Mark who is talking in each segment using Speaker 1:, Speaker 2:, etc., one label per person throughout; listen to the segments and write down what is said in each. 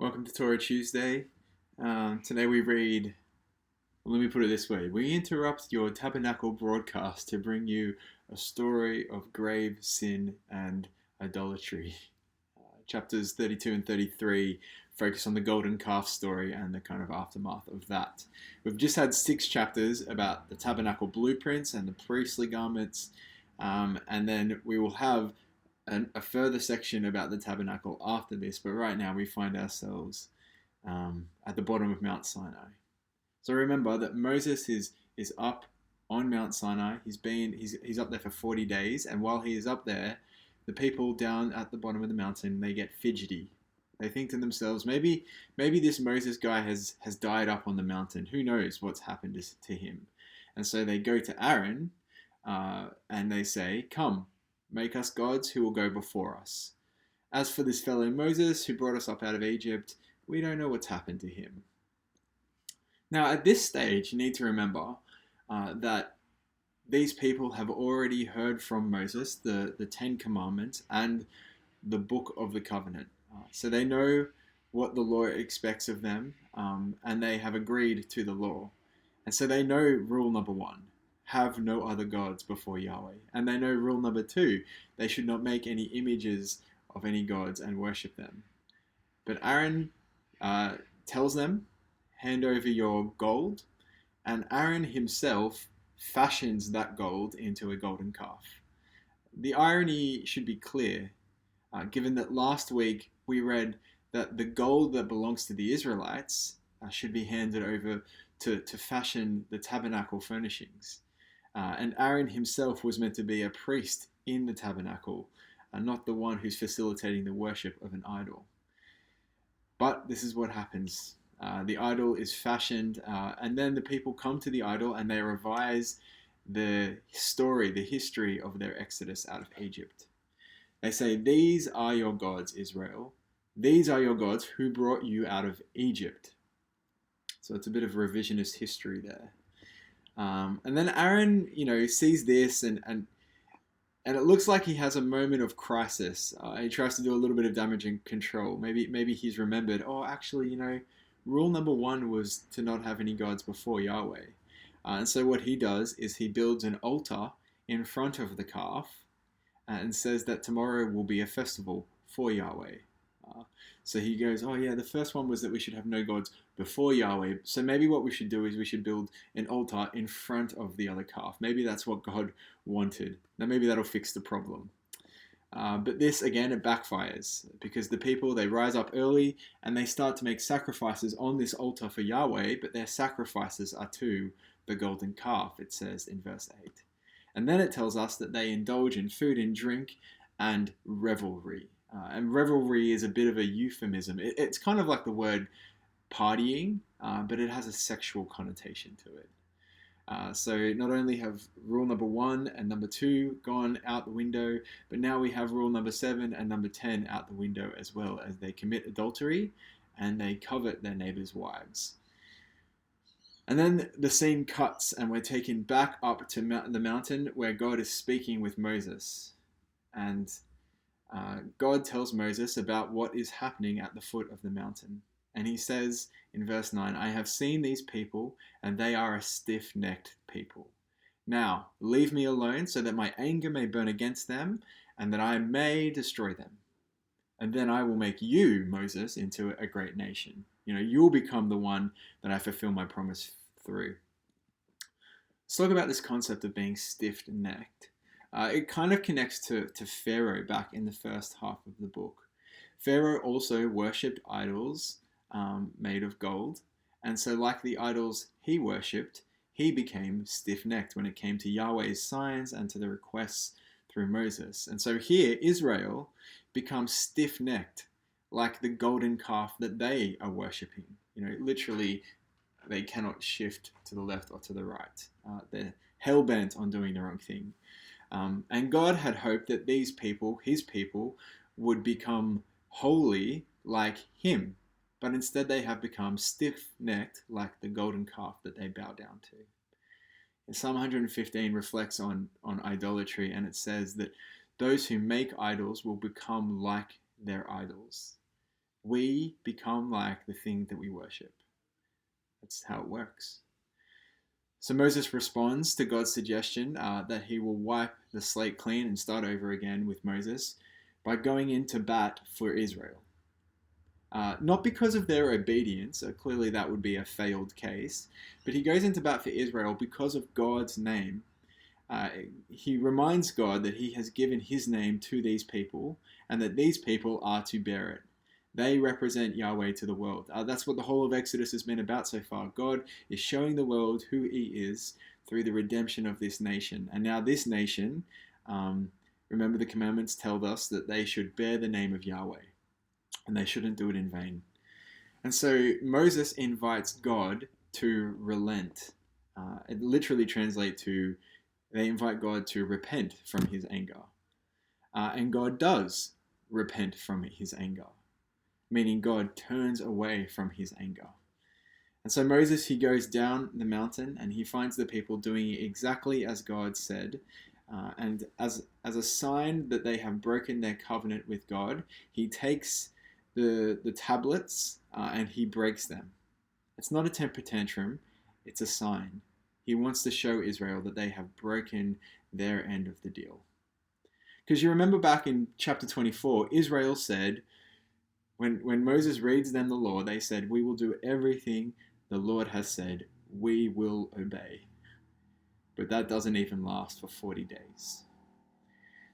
Speaker 1: Welcome to Torah Tuesday. Today we read, let me put it this way: we interrupt your tabernacle broadcast to bring you a story of grave sin and idolatry. Chapters 32 and 33 focus on the golden calf story and the kind of aftermath of that. We've just had 6 chapters about the tabernacle blueprints and the priestly garments, and then we will have a further section about the tabernacle after this, but right now we find ourselves at the bottom of Mount Sinai. So remember that Moses is up on Mount Sinai. He's up there for 40 days, and while he is up there, the people down at the bottom of the mountain, they get fidgety. They think to themselves, maybe this Moses guy has died up on the mountain. Who knows what's happened to him? And so they go to Aaron and they say, "Come, make us gods who will go before us. As for this fellow Moses who brought us up out of Egypt, we don't know what's happened to him." Now, at this stage, you need to remember that these people have already heard from Moses the Ten Commandments and the Book of the Covenant. So they know what the law expects of them, and they have agreed to the law. And so they know rule number 1: have no other gods before Yahweh. And they know rule number 2: they should not make any images of any gods and worship them. But Aaron tells them, hand over your gold, and Aaron himself fashions that gold into a golden calf. The irony should be clear, given that last week we read that the gold that belongs to the Israelites should be handed over to fashion the tabernacle furnishings. And Aaron himself was meant to be a priest in the tabernacle, not the one who's facilitating the worship of an idol. But this is what happens. The idol is fashioned, and then the people come to the idol and they revise the history of their exodus out of Egypt. They say, "These are your gods, Israel. These are your gods who brought you out of Egypt." So it's a bit of revisionist history there. And then Aaron, sees this and it looks like he has a moment of crisis. He tries to do a little bit of damage and control. Maybe he's remembered, actually, rule number 1 was to not have any gods before Yahweh. And so what he does is he builds an altar in front of the calf and says that tomorrow will be a festival for Yahweh. So he goes, the first one was that we should have no gods before Yahweh. So maybe what we should do is we should build an altar in front of the other calf. Maybe that's what God wanted. Now maybe that'll fix the problem. But this, again, it backfires because the people, they rise up early and they start to make sacrifices on this altar for Yahweh, but their sacrifices are to the golden calf, it says in verse 8. And then it tells us that they indulge in food and drink and revelry. And revelry is a bit of a euphemism. It's kind of like the word partying, but it has a sexual connotation to it. So not only have rule number 1 and number 2 gone out the window, but now we have rule number 7 and number 10 out the window as well, as they commit adultery and they covet their neighbors' wives. And then the scene cuts and we're taken back up to the mountain where God is speaking with Moses. And God tells Moses about what is happening at the foot of the mountain. And he says in verse 9, "I have seen these people, and they are a stiff-necked people. Now, leave me alone so that my anger may burn against them, and that I may destroy them. And then I will make you, Moses, into a great nation." You'll become the one that I fulfill my promise through. Let's talk about this concept of being stiff-necked. It kind of connects to Pharaoh back in the first half of the book. Pharaoh also worshipped idols made of gold, and so like the idols he worshipped, he became stiff-necked when it came to Yahweh's signs and to the requests through Moses. And so here, Israel becomes stiff-necked like the golden calf that they are worshipping. Literally, they cannot shift to the left or to the right. They're hell-bent on doing the wrong thing. And God had hoped that these people, his people, would become holy like him. But instead they have become stiff-necked like the golden calf that they bow down to. And Psalm 115 reflects on idolatry, and it says that those who make idols will become like their idols. we become like the thing that we worship. That's how it works. So Moses responds to God's suggestion that he will wipe the slate clean and start over again with Moses by going into bat for Israel. Not because of their obedience, so clearly that would be a failed case, but he goes into bat for Israel because of God's name. He reminds God that he has given his name to these people and that these people are to bear it. They represent Yahweh to the world. That's what the whole of Exodus has been about so far. God is showing the world who he is through the redemption of this nation. And now this nation, remember the commandments tell us that they should bear the name of Yahweh and they shouldn't do it in vain. And so Moses invites God to relent. It literally translates to, they invite God to repent from his anger. And God does repent from his anger, meaning God turns away from his anger. And so Moses, he goes down the mountain and he finds the people doing exactly as God said. And as a sign that they have broken their covenant with God, he takes the tablets and he breaks them. It's not a temper tantrum, it's a sign. He wants to show Israel that they have broken their end of the deal. Because you remember back in chapter 24, Israel said, when Moses reads them the law, they said, we will do everything the Lord has said, we will obey. But that doesn't even last for 40 days.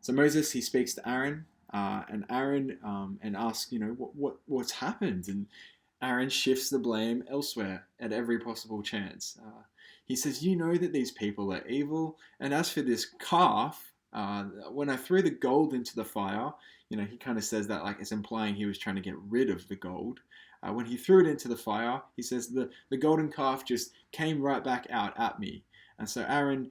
Speaker 1: So Moses, he speaks to Aaron, and Aaron and asks, what's happened? And Aaron shifts the blame elsewhere at every possible chance. He says, you know that these people are evil, and as for this calf, when I threw the gold into the fire, he kind of says that like it's implying he was trying to get rid of the gold. When he threw it into the fire, he says the golden calf just came right back out at me. And so Aaron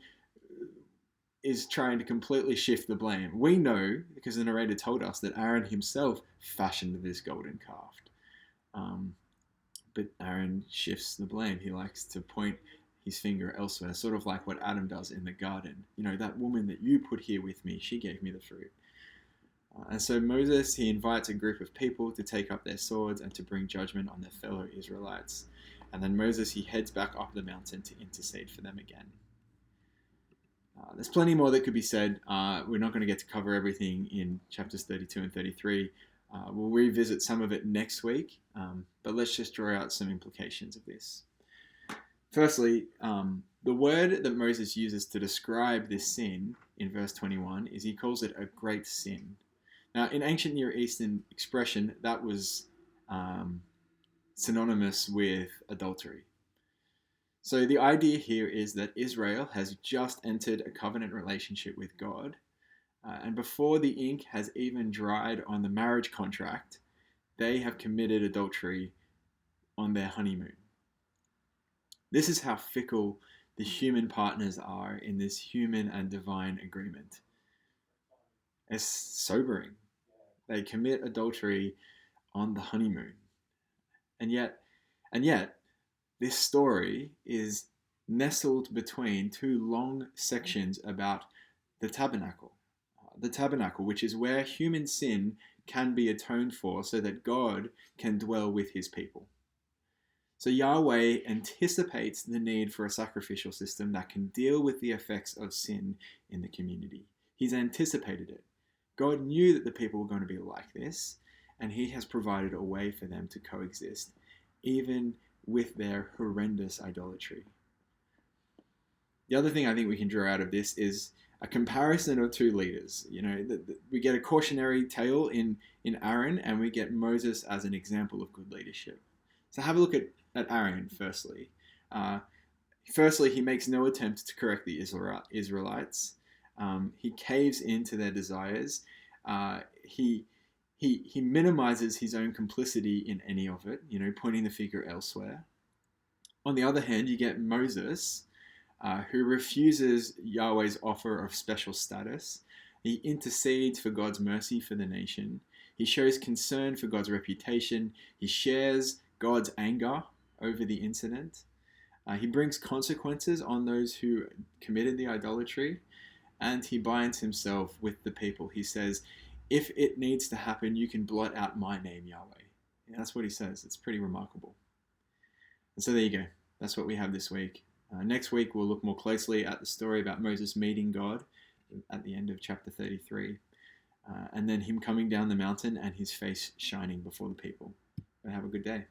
Speaker 1: is trying to completely shift the blame. We know, because the narrator told us, that Aaron himself fashioned this golden calf. But Aaron shifts the blame. He likes to point his finger elsewhere, sort of like what Adam does in the garden. That woman that you put here with me, she gave me the fruit. And so Moses, he invites a group of people to take up their swords and to bring judgment on their fellow Israelites. And then Moses, he heads back up the mountain to intercede for them again. There's plenty more that could be said. We're not going to get to cover everything in chapters 32 and 33. We'll revisit some of it next week, but let's just draw out some implications of this. Firstly, the word that Moses uses to describe this sin in verse 21 is he calls it a great sin. Now, in ancient Near Eastern expression, that was synonymous with adultery. So the idea here is that Israel has just entered a covenant relationship with God, and before the ink has even dried on the marriage contract, they have committed adultery on their honeymoon. This is how fickle the human partners are in this human and divine agreement. It's sobering. They commit adultery on the honeymoon. And yet, this story is nestled between two long sections about the tabernacle. The tabernacle, which is where human sin can be atoned for so that God can dwell with his people. So Yahweh anticipates the need for a sacrificial system that can deal with the effects of sin in the community. He's anticipated it. God knew that the people were going to be like this, and he has provided a way for them to coexist, even with their horrendous idolatry. The other thing I think we can draw out of this is a comparison of two leaders. We get a cautionary tale in Aaron, and we get Moses as an example of good leadership. So have a look at Aaron, firstly. Firstly, he makes no attempt to correct the Israelites. He caves into their desires. He minimizes his own complicity in any of it, pointing the finger elsewhere. On the other hand, you get Moses, who refuses Yahweh's offer of special status. He intercedes for God's mercy for the nation. He shows concern for God's reputation. He shares God's anger over the incident. He brings consequences on those who committed the idolatry, and he binds himself with the people. He says, if it needs to happen, you can blot out my name, Yahweh. That's what he says. It's pretty remarkable. And so there you go. That's what we have this week. Next week, we'll look more closely at the story about Moses meeting God at the end of chapter 33, and then him coming down the mountain and his face shining before the people. But have a good day.